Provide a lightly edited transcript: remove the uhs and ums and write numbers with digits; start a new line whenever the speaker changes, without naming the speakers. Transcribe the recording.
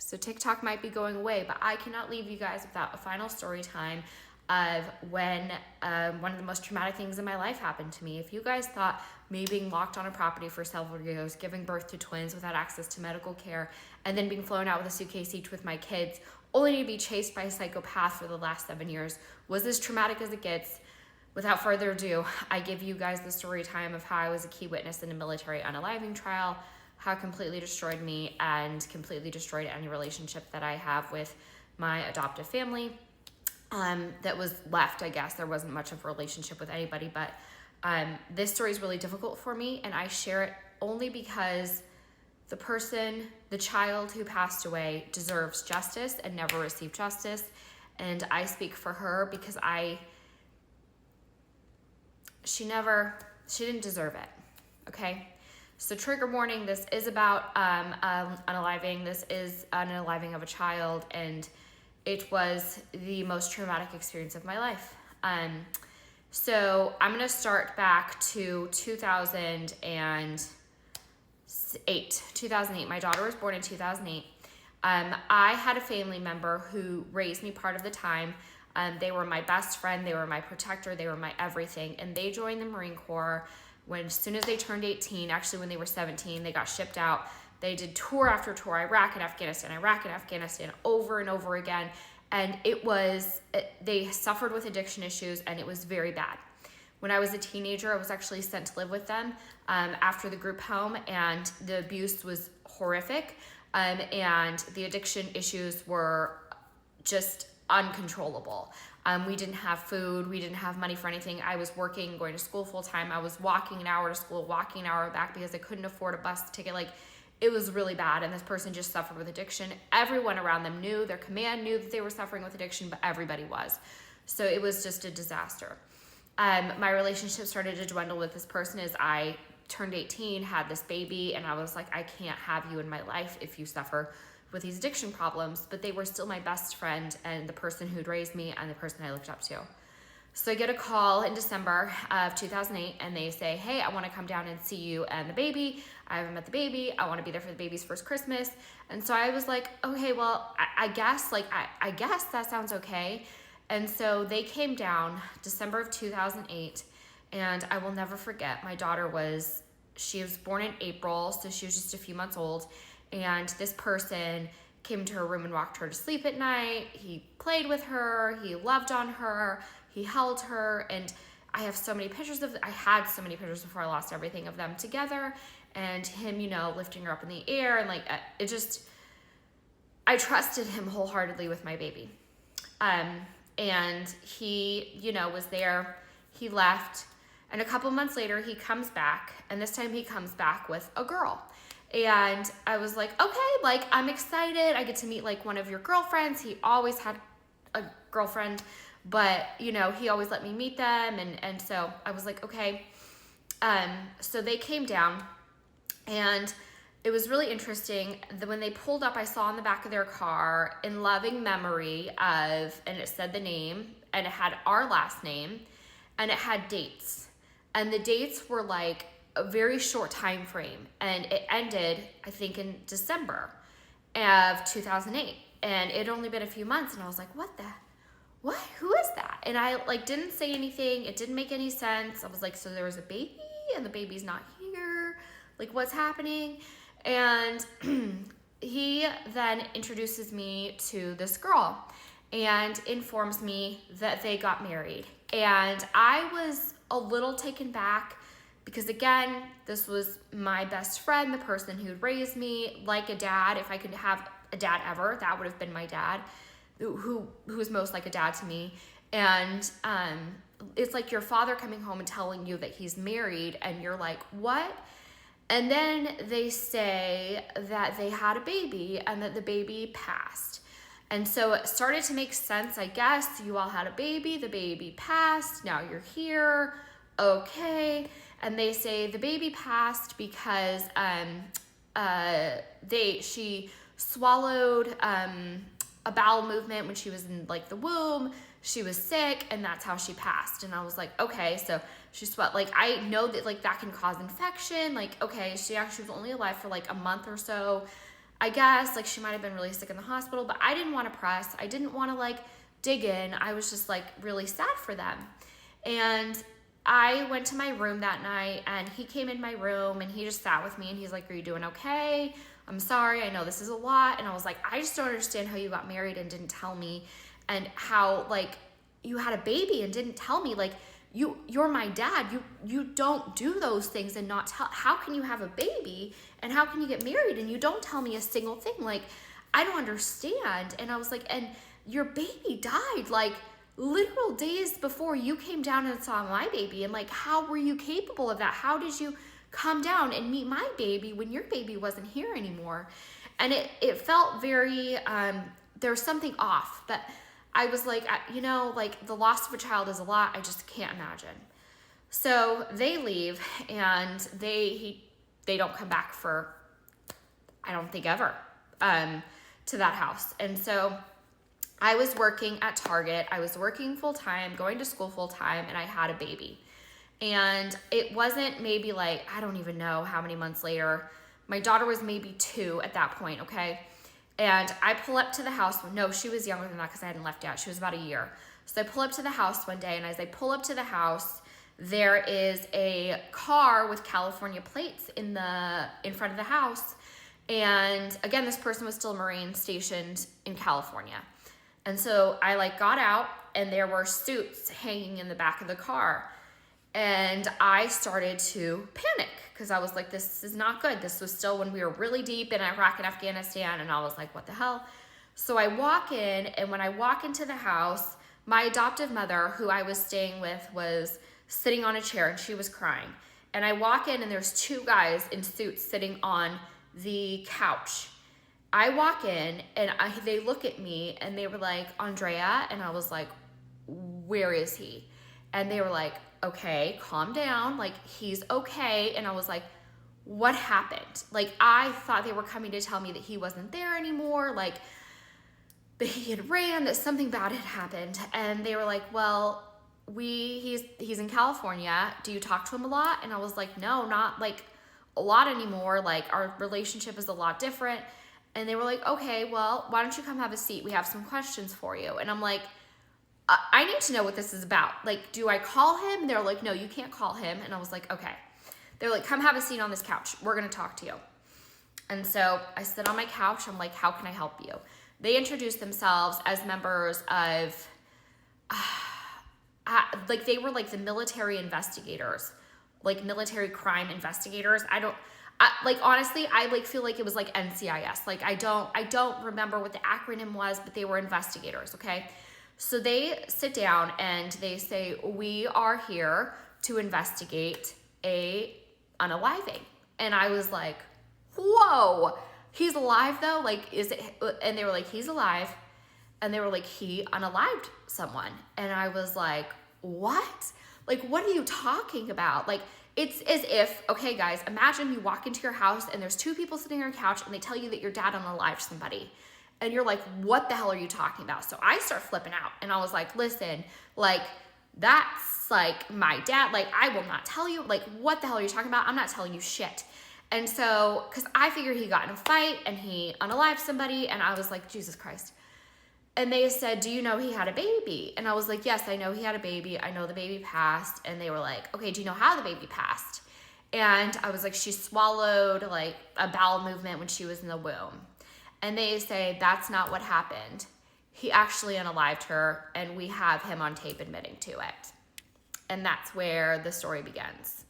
So TikTok might be going away, but I cannot leave you guys without a final story time of when one of the most traumatic things in my life happened to me. If you guys thought me being locked on a property for several years, giving birth to twins without access to medical care, and then being flown out with a suitcase each with my kids, only to be chased by a psychopath for the last 7 years, was as traumatic as it gets, without further ado, I give you guys the story time of how I was a key witness in a military unaliving trial, how it completely destroyed me and completely destroyed any relationship that I have with my adoptive family. That was left, I guess. There wasn't much of a relationship with anybody, but this story is really difficult for me, and I share it only because the child who passed away deserves justice and never received justice, and I speak for her because she didn't deserve it, okay? So trigger warning, this is about unaliving. This is an unaliving of a child, and it was the most traumatic experience of my life. So I'm gonna start back to 2008. My daughter was born in 2008. I had a family member who raised me part of the time. They were my best friend, they were my protector, they were my everything, and they joined the Marine Corps as soon as they turned 18. Actually, when they were 17, they got shipped out. They did tour after tour, Iraq and Afghanistan, over and over again. And they suffered with addiction issues, and it was very bad. When I was a teenager, I was actually sent to live with them after the group home, and the abuse was horrific. And the addiction issues were just uncontrollable. We didn't have food. We didn't have money for anything. I was working, going to school full time. I was walking an hour to school, walking an hour back because I couldn't afford a bus ticket. It was really bad, and this person just suffered with addiction. Everyone around them knew, their command knew that they were suffering with addiction, but everybody was. So it was just a disaster. My relationship started to dwindle with this person as I turned 18, had this baby, and I was like, I can't have you in my life if you suffer with these addiction problems. But they were still my best friend and the person who'd raised me and the person I looked up to. So I get a call in December of 2008, and they say, hey, I want to come down and see you and the baby. I haven't met the baby. I want to be there for the baby's first Christmas. And so I was like, okay, well, I guess that sounds okay. And so they came down December of 2008, and I will never forget, my daughter she was born in April, so she was just a few months old, and this person came into her room and rocked her to sleep at night. He played with her, he loved on her, he held her, and I had so many pictures before I lost everything of them together, and him, lifting her up in the air, and I trusted him wholeheartedly with my baby. And he, was there, he left, and a couple months later, he comes back, and this time he comes back with a girl. And I was like, okay, I'm excited. I get to meet one of your girlfriends. He always had a girlfriend, but he always let me meet them. And so I was like, okay. So they came down, and it was really interesting that when they pulled up, I saw in the back of their car, in loving memory of, and it said the name, and it had our last name, and it had dates. And the dates were a very short time frame, and it ended, I think, in December of 2008, and it had only been a few months, and I was like, what? Who is that? And I didn't say anything. It didn't make any sense. I was like, so there was a baby, and the baby's not here, what's happening? And he then introduces me to this girl and informs me that they got married, and I was a little taken back, because again, this was my best friend, the person who raised me like a dad. If I could have a dad ever, that would have been my dad, who was most like a dad to me. And it's like your father coming home and telling you that he's married, and you're like, what? And then they say that they had a baby and that the baby passed. And so it started to make sense, I guess. You all had a baby, the baby passed, now you're here, okay. And they say the baby passed because she swallowed a bowel movement when she was in the womb. She was sick, and that's how she passed. And I was like, okay, so she I know that that can cause infection. Okay, she actually was only alive for a month or so. I guess like she might have been really sick in the hospital, but I didn't want to press. I didn't want to like dig in. I was just like really sad for them. And I went to my room that night, and he came in my room and he just sat with me, and he's like, "Are you doing okay? I'm sorry. I know this is a lot." And I was like, "I just don't understand how you got married and didn't tell me, and how like you had a baby and didn't tell me. Like you're my dad. You don't do those things and not tell. How can you have a baby and how can you get married and you don't tell me a single thing? Like I don't understand." And I was like, "And your baby died like literal days before you came down and saw my baby, and like how were you capable of that? How did you come down and meet my baby when your baby wasn't here anymore?" And it felt very there was something off, but I was like, you know, like the loss of a child is a lot. I just can't imagine. So they leave, and they don't come back for, I don't think ever, to that house. And so I was working at Target. I was working full time, going to school full time, and I had a baby. And it wasn't maybe like, I don't even know how many months later. My daughter was maybe 2 at that point, okay? And I pull up to the house. No, she was younger than that because I hadn't left yet. She was about a year. So I pull up to the house one day, and as I pull up to the house, there is a car with California plates in front of the house. And again, this person was still a Marine stationed in California. And so I like got out, and there were suits hanging in the back of the car. And I started to panic because I was like, this is not good. This was still when we were really deep in Iraq and Afghanistan. And I was like, what the hell? So I walk in, and when I walk into the house, my adoptive mother, who I was staying with, was sitting on a chair, and she was crying. And I walk in, and there's 2 guys in suits sitting on the couch. I walk in, and they look at me, and they were like, "Andrea," and I was like, "Where is he?" And they were like, "Okay, calm down, like he's okay." And I was like, "What happened?" Like I thought they were coming to tell me that he wasn't there anymore, like that he had ran, that something bad had happened. And they were like, "Well, he's in California. Do you talk to him a lot?" And I was like, "No, not like a lot anymore. Like our relationship is a lot different." And they were like, "Okay, well, why don't you come have a seat? We have some questions for you." And I'm like, I need to know what this is about. Like, do I call him? And they're like, "No, you can't call him." And I was like, "Okay." They're like, "Come have a seat on this couch. We're going to talk to you." And so I sit on my couch. I'm like, "How can I help you?" They introduced themselves as members of, like they were like the military investigators, like military crime investigators. Like honestly, I like feel like it was like NCIS. Like I don't remember what the acronym was, but they were investigators, okay? So they sit down and they say, "We are here to investigate a unaliving." And I was like, "Whoa, he's alive though? Like, is it?" And they were like, "He's alive." And they were like, "He unalived someone." And I was like, "What? Like, what are you talking about?" Like, it's as if, okay, guys, imagine you walk into your house and there's 2 people sitting on your couch and they tell you that your dad unalived somebody. And you're like, "What the hell are you talking about?" So I start flipping out, and I was like, "Listen, like, that's like my dad. Like, I will not tell you. Like, what the hell are you talking about? I'm not telling you shit." And so, because I figured he got in a fight and he unalived somebody, and I was like, Jesus Christ. And they said, "Do you know he had a baby?" And I was like, "Yes, I know he had a baby. I know the baby passed." And they were like, "Okay, do you know how the baby passed?" And I was like, "She swallowed like a bowel movement when she was in the womb." And they say, "That's not what happened. He actually unalived her, and we have him on tape admitting to it." And that's where the story begins.